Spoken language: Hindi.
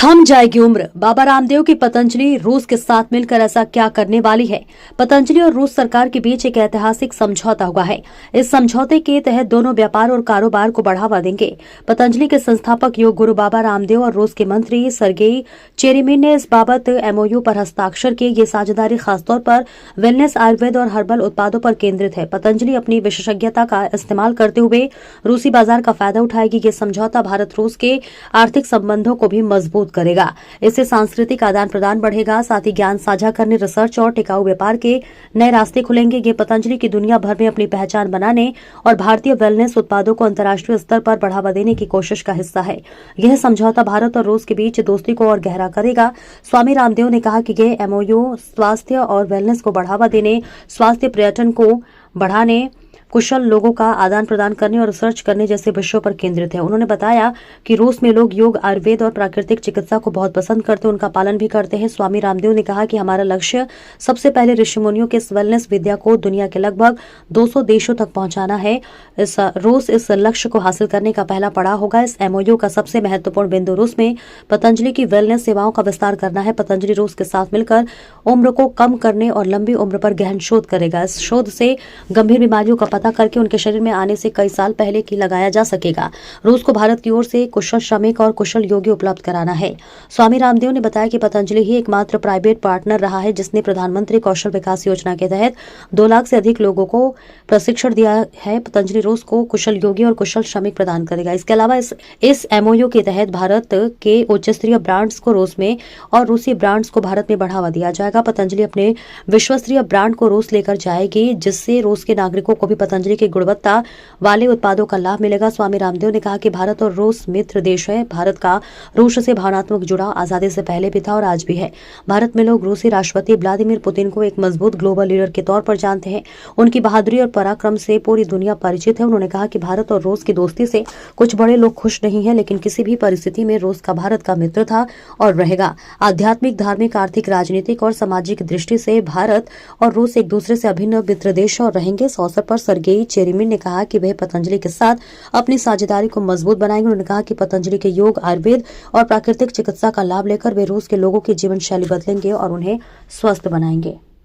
थम जाएगी उम्र। बाबा रामदेव की पतंजलि रूस के साथ मिलकर ऐसा क्या करने वाली है। पतंजलि और रूस सरकार के बीच एक ऐतिहासिक समझौता हुआ है। इस समझौते के तहत दोनों व्यापार और कारोबार को बढ़ावा देंगे। पतंजलि के संस्थापक योग गुरु बाबा रामदेव और रूस के मंत्री सर्गेई चेरेमिन ने इस बाबत एमओयू पर हस्ताक्षर किए। ये साझेदारी खासतौर पर वेलनेस, आयुर्वेद और हर्बल उत्पादों पर केंद्रित है। पतंजलि अपनी विशेषज्ञता का इस्तेमाल करते हुए रूसी बाजार का फायदा उठाएगी। ये समझौता भारत रूस के आर्थिक संबंधों को भी मजबूत करेगा। इससे सांस्कृतिक आदान प्रदान बढ़ेगा, साथ ही ज्ञान साझा करने, रिसर्च और टिकाऊ व्यापार के नए रास्ते खुलेंगे। ये पतंजलि की दुनिया भर में अपनी पहचान बनाने और भारतीय वेलनेस उत्पादों को अंतर्राष्ट्रीय स्तर पर बढ़ावा देने की कोशिश का हिस्सा है। यह समझौता भारत और रूस के बीच दोस्ती को और गहरा करेगा। स्वामी रामदेव ने कहा कि यह एमओयू स्वास्थ्य और वेलनेस को बढ़ावा देने, स्वास्थ्य पर्यटन को बढ़ाने, कुशल लोगों का आदान प्रदान करने और रिसर्च करने जैसे विषयों पर केंद्रित है। उन्होंने बताया कि रूस में लोग योग, आयुर्वेद और प्राकृतिक चिकित्सा को बहुत पसंद करते हैं, उनका पालन भी करते हैं। स्वामी रामदेव ने कहा कि हमारा लक्ष्य सबसे पहले ऋषि मुनियों के इस वेलनेस विद्या को दुनिया के लगभग 200 देशों तक पहुंचाना है। रूस इस लक्ष्य को हासिल करने का पहला पड़ाव होगा। इस एमओयू का सबसे महत्वपूर्ण बिंदु रूस में पतंजलि की वेलनेस सेवाओं का विस्तार करना है। पतंजलि रूस के साथ मिलकर उम्र को कम करने और लंबी उम्र पर गहन शोध करेगा। इस शोध से गंभीर बीमारियों का पता करके उनके शरीर में आने से कई साल पहले की लगाया जा सकेगा। रूस को भारत की ओर से कुशल श्रमिक और कुशल योगी उपलब्ध कराना है। स्वामी रामदेव ने बताया कि पतंजलि ही एकमात्र प्राइवेट पार्टनर रहा है जिसने प्रधानमंत्री कौशल विकास योजना के तहत 2 लाख से अधिक लोगों को प्रशिक्षण दिया है। पतंजलि रूस को कुशल योगी और कुशल श्रमिक प्रदान करेगा। इसके अलावा इस एमओयू के तहत भारत के उच्च स्तरीय ब्रांड्स को रूस में और रूसी ब्रांड्स को भारत में बढ़ावा दिया जाएगा। पतंजलि अपने विश्वस्तरीय ब्रांड को रूस लेकर जाएगी, जिससे रूस के नागरिकों को भी पतंजलि की गुणवत्ता वाले उत्पादों का लाभ मिलेगा। स्वामी रामदेव ने कहा कि भारत और रूस मित्र देश है। भारत का रूस से भावनात्मक जुड़ाव आजादी से पहले भी था और आज भी है। भारत में लोग रूसी राष्ट्रपति व्लादिमीर पुतिन को एक मजबूत ग्लोबल लीडर के तौर पर जानते हैं। उनकी बहादुरी और पराक्रम से पूरी दुनिया परिचित है। उन्होंने कहा कि भारत और रूस की दोस्ती से कुछ बड़े लोग खुश नहीं है, लेकिन किसी भी परिस्थिति में रूस का भारत का मित्र था और रहेगा। आध्यात्मिक, धार्मिक, आर्थिक, राजनीतिक और सामाजिक दृष्टि से भारत और रूस एक दूसरे से अभिन्न मित्र देश और रहेंगे। इस अवसर पर सर्गेई चेरेमिन ने कहा कि वे पतंजलि के साथ अपनी साझेदारी को मजबूत बनाएंगे। उन्होंने कहा कि पतंजलि के योग, आयुर्वेद और प्राकृतिक चिकित्सा का लाभ लेकर वे रूस के लोगों की जीवन शैली बदलेंगे और उन्हें स्वस्थ बनाएंगे।